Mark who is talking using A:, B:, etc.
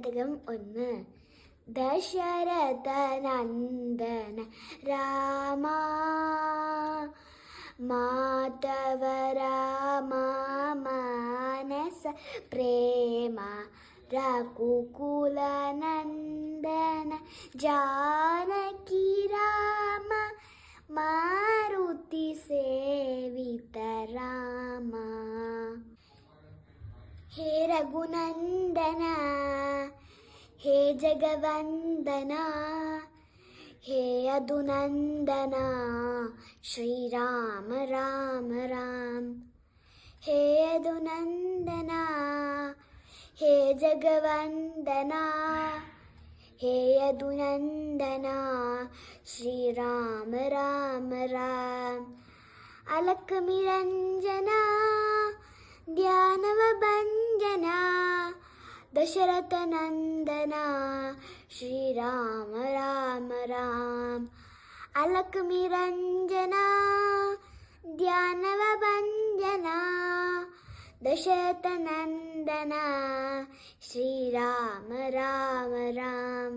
A: ജാതകം 1. ദശരഥനന്ദന രാമ മാധവ രാമ മാനസ പ്രേമ ರಘುಕುಲನಂದನ ಜಾನಕಿ ರಾಮ ಮಾರುತಿ ಸೇವಿತ ರಾಮ. ಹೇ ರಘುನಂದನ ಹೇ ಜಗವಂದನ ಹೇ ಯದುನಂದನ ಶ್ರೀರಾಮ ರಾಮ ರಾಮ. ಹೇ ಯದುನಂದನ ಹೇ ಜಗವಂದನ ಹೇ ಯದುನಂದನ ಶ್ರೀರಾಮ ರಾಮ ರಾಮ. ಅಲಕ ನಿರಂಜನ ಧ್ಯಾನವ ಭಂಜನ ದಶರಥ ನಂದನ ಶ್ರೀರಾಮ ರಾಮ ರಾಮ. ಅಲಕ ನಿರಂಜನ ಧ್ಯಾನವ ಭಂಜನ ದಶರಥ ನಂದನ ಶ್ರೀರಾಮ ರಾಮ ರಾಮ.